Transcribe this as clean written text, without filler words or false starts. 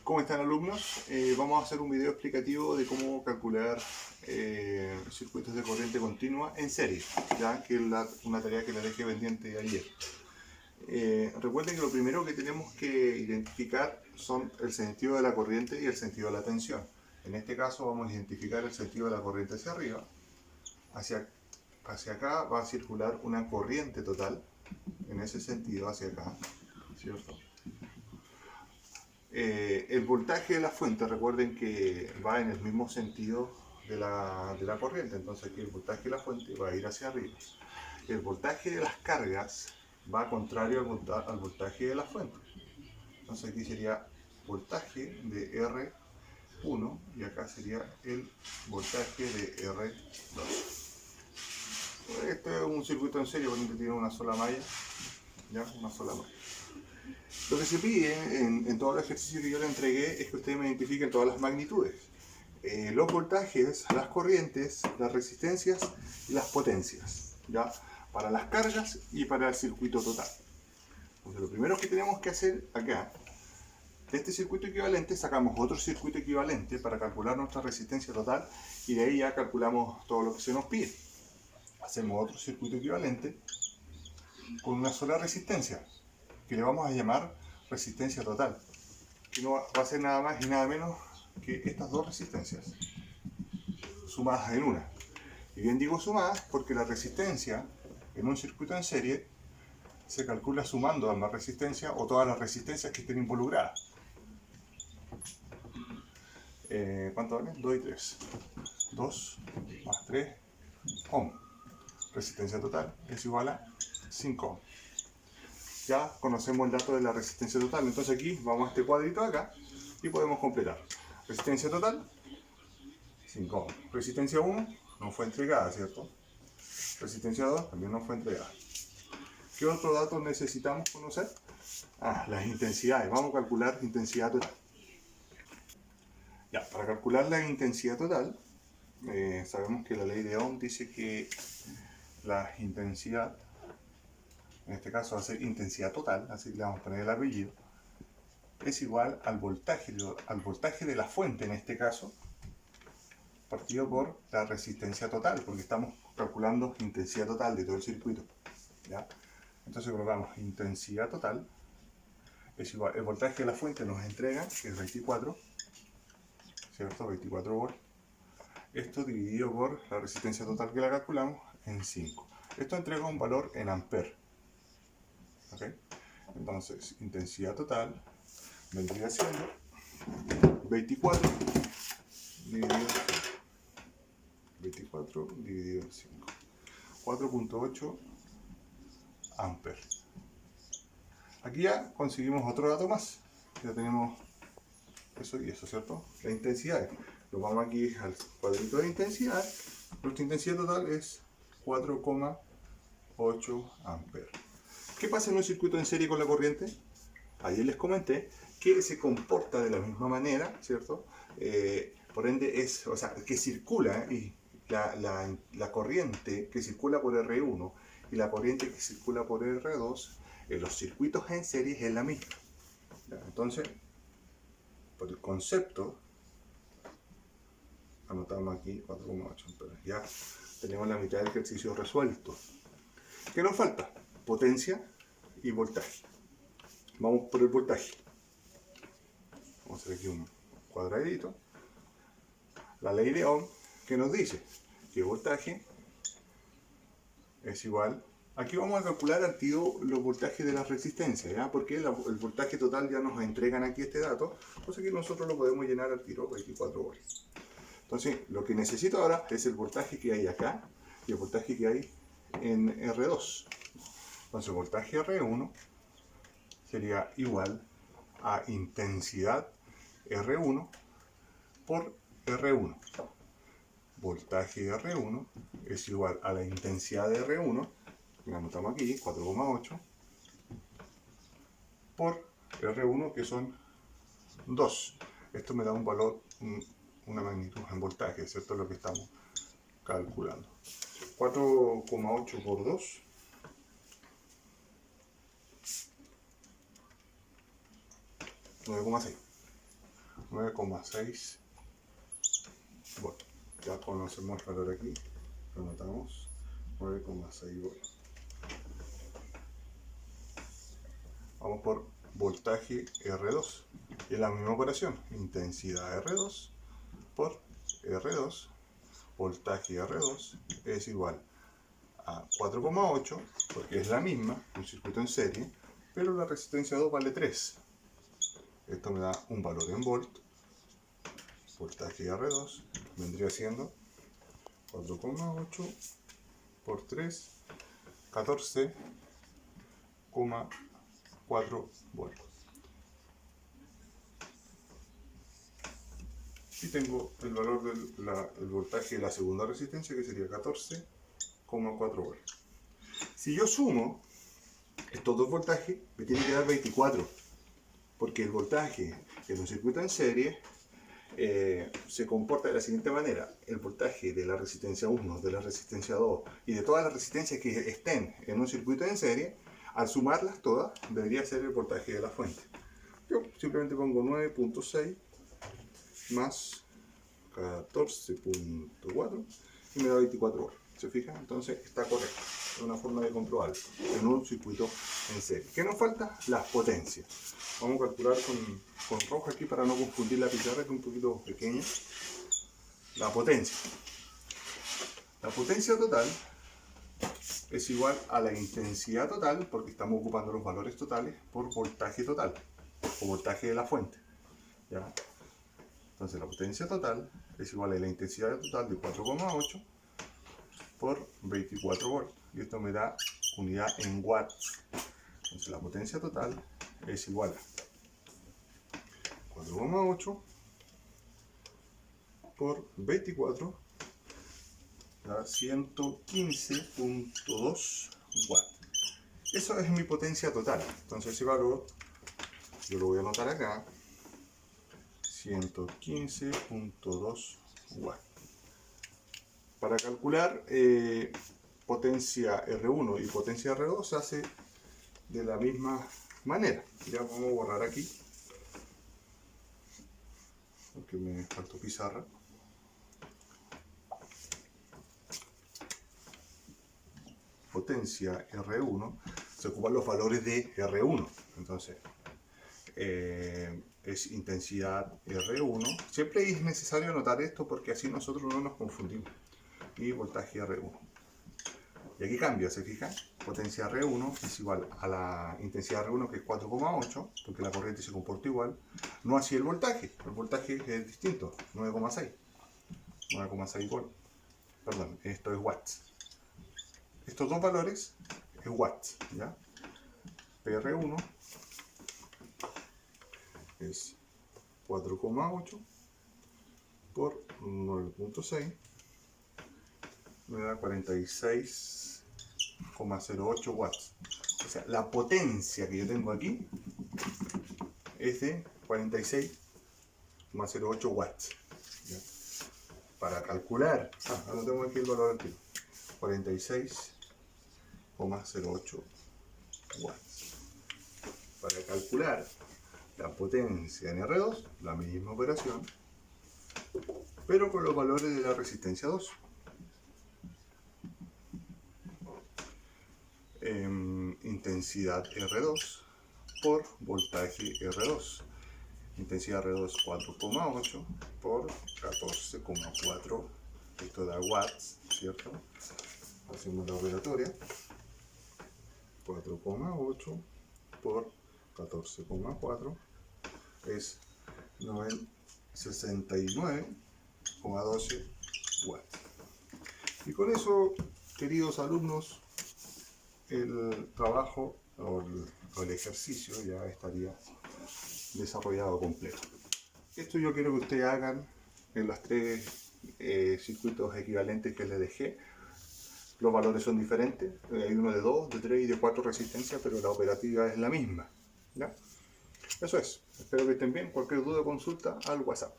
¿Cómo están, alumnos? Vamos a hacer un video explicativo de cómo calcular circuitos de corriente continua en serie, ya que es una tarea que les dejé pendiente de ayer. Recuerden que lo primero que tenemos que identificar son el sentido de la corriente y el sentido de la tensión. En este caso vamos a identificar el sentido de la corriente hacia arriba. Hacia acá va a circular una corriente total, en ese sentido hacia acá, ¿cierto? El voltaje de la fuente, recuerden que va en el mismo sentido de la corriente, entonces aquí el voltaje de la fuente va a ir hacia arriba. El voltaje de las cargas va contrario al voltaje de la fuente. Entonces aquí sería voltaje de R1 y acá sería el voltaje de R2. Este es un circuito en serie, porque tiene una sola malla, ¿ya? Una sola malla. Lo que se pide en todo el ejercicio que yo le entregué es que ustedes me identifiquen todas las magnitudes. Los voltajes, las corrientes, las resistencias y las potencias, ¿ya? Para las cargas y para el circuito total. Entonces, lo primero que tenemos que hacer acá, de este circuito equivalente sacamos otro circuito equivalente para calcular nuestra resistencia total y de ahí ya calculamos todo lo que se nos pide. Hacemos otro circuito equivalente con una sola resistencia, que le vamos a llamar resistencia total, que no va a ser nada más y nada menos que estas dos resistencias sumadas en una. Y bien digo sumadas porque la resistencia en un circuito en serie se calcula sumando ambas resistencias o todas las resistencias que estén involucradas. ¿Cuánto vale? 2 y 3. 2 más 3 ohm. Resistencia total es igual a 5 ohm. Ya conocemos el dato de la resistencia total, entonces aquí vamos a este cuadrito de acá y podemos completar. Resistencia total, 5 ohm. Resistencia 1 no fue entregada, ¿cierto? Resistencia 2 también no fue entregada. ¿Qué otro dato necesitamos conocer? Las intensidades. Vamos a calcular intensidad total. Ya, para calcular la intensidad total, sabemos que la ley de Ohm dice que la intensidad, en este caso va a ser intensidad total, así que le vamos a poner el apellido, es igual al voltaje de la fuente, en este caso, partido por la resistencia total, porque estamos calculando intensidad total de todo el circuito, ¿ya? Entonces colocamos intensidad total es igual, el voltaje de la fuente nos entrega, que es 24, ¿cierto? 24 volts. Esto dividido por la resistencia total que la calculamos en 5. Esto entrega un valor en amperes, ¿ok? Entonces, intensidad total vendría siendo 24 dividido en 5. 4.8 amperes. Aquí ya conseguimos otro dato más. Ya tenemos eso y eso, ¿cierto? La intensidad. Lo vamos aquí al cuadrito de intensidad. Nuestra intensidad total es 4,8 amperes. ¿Qué pasa en un circuito en serie con la corriente? Ayer les comenté que se comporta de la misma manera, ¿cierto? Por ende, que circula y la corriente que circula por R1 y la corriente que circula por R2 en los circuitos en serie es la misma. ¿Ya? Entonces, por el concepto, anotamos aquí 4,8 amperes. Ya tenemos la mitad del ejercicio resuelto. ¿Qué nos falta? Potencia y voltaje. Vamos por el voltaje. Vamos a hacer aquí un cuadradito. La ley de Ohm que nos dice que voltaje es igual. Aquí vamos a calcular al tiro los voltajes de las resistencias, ¿ya? Porque el voltaje total ya nos entregan aquí este dato, entonces aquí nosotros lo podemos llenar al tiro 24 volts. Entonces, lo que necesito ahora es el voltaje que hay acá y el voltaje que hay en R2. Entonces, el voltaje R1 sería igual a intensidad R1 por R1. Voltaje R1 es igual a la intensidad de R1, que anotamos aquí, 4,8, por R1, que son 2. Esto me da un valor, una magnitud en voltaje, ¿cierto? Es lo que estamos calculando. 4,8 por 2. 9,6. 9,6 volts. Ya conocemos el valor aquí, lo anotamos, 9,6 volts. Vamos por voltaje R2, y es la misma operación, intensidad R2 por R2, voltaje R2 es igual a 4,8, porque es la misma, un circuito en serie, pero la resistencia 2 vale 3. Esto me da un valor en volt. Voltaje R2 vendría siendo 4,8 por 3, 14,4 volts. Y tengo el valor del voltaje de la segunda resistencia, que sería 14,4 volts. Si yo sumo estos dos voltajes, me tiene que dar 24, porque el voltaje en un circuito en serie se comporta de la siguiente manera: el voltaje de la resistencia 1, de la resistencia 2 y de todas las resistencias que estén en un circuito en serie, al sumarlas todas, debería ser el voltaje de la fuente. Yo simplemente pongo 9,6 más 14,4 y me da 24 volts. ¿Se fijan? Entonces está correcto. Es una forma de comprobarlo en un circuito en serie. ¿Qué nos falta? Las potencias. Vamos a calcular con rojo aquí para no confundir la pizarra, que es un poquito pequeña. La potencia. La potencia total es igual a la intensidad total, porque estamos ocupando los valores totales, por voltaje total, o voltaje de la fuente. ¿Ya? Entonces la potencia total es igual a la intensidad total de 4,8 por 24 volts. Y esto me da unidad en watts. Entonces la potencia total es igual a 4,8 por 24 a 115,2 watts. Eso es mi potencia total. Entonces ese valor yo lo voy a anotar acá: 115,2 watts. Para calcular potencia R1 y potencia R2 se hace de la misma manera. Ya vamos a borrar aquí, porque me faltó pizarra. Potencia R1, se ocupan los valores de R1. Entonces, es intensidad R1. Siempre es necesario anotar esto, porque así nosotros no nos confundimos. Y voltaje R1. Y aquí cambia, ¿se fijan? Potencia R1 es igual a la intensidad R1, que es 4,8, porque la corriente se comporta igual. No así el voltaje es distinto, 9,6 volts. Perdón, esto es watts. Estos dos valores es watts, ¿ya? PR1 es 4,8 por 9,6, me da 46,08 watts. O sea, la potencia que yo tengo aquí es de 46,08 watts. ¿Ya? Para calcular, ahora tengo aquí el valor del 46,08 watts. Para calcular la potencia en R2, la misma operación, pero con los valores de la resistencia 2. Intensidad R2 por voltaje R2. Intensidad R2 4,8 por 14,4. Esto da watts, ¿cierto? Hacemos la operatoria. 4,8 por 14,4 es 69,12 watts. Y con eso, queridos alumnos, el trabajo o el ejercicio ya estaría desarrollado completo. Esto yo quiero que ustedes hagan en los tres circuitos equivalentes que les dejé. Los valores son diferentes, hay uno de 2, de 3 y de 4 resistencias, pero la operativa es la misma. ¿Ya? Eso es. Espero que estén bien. Cualquier duda o consulta al WhatsApp.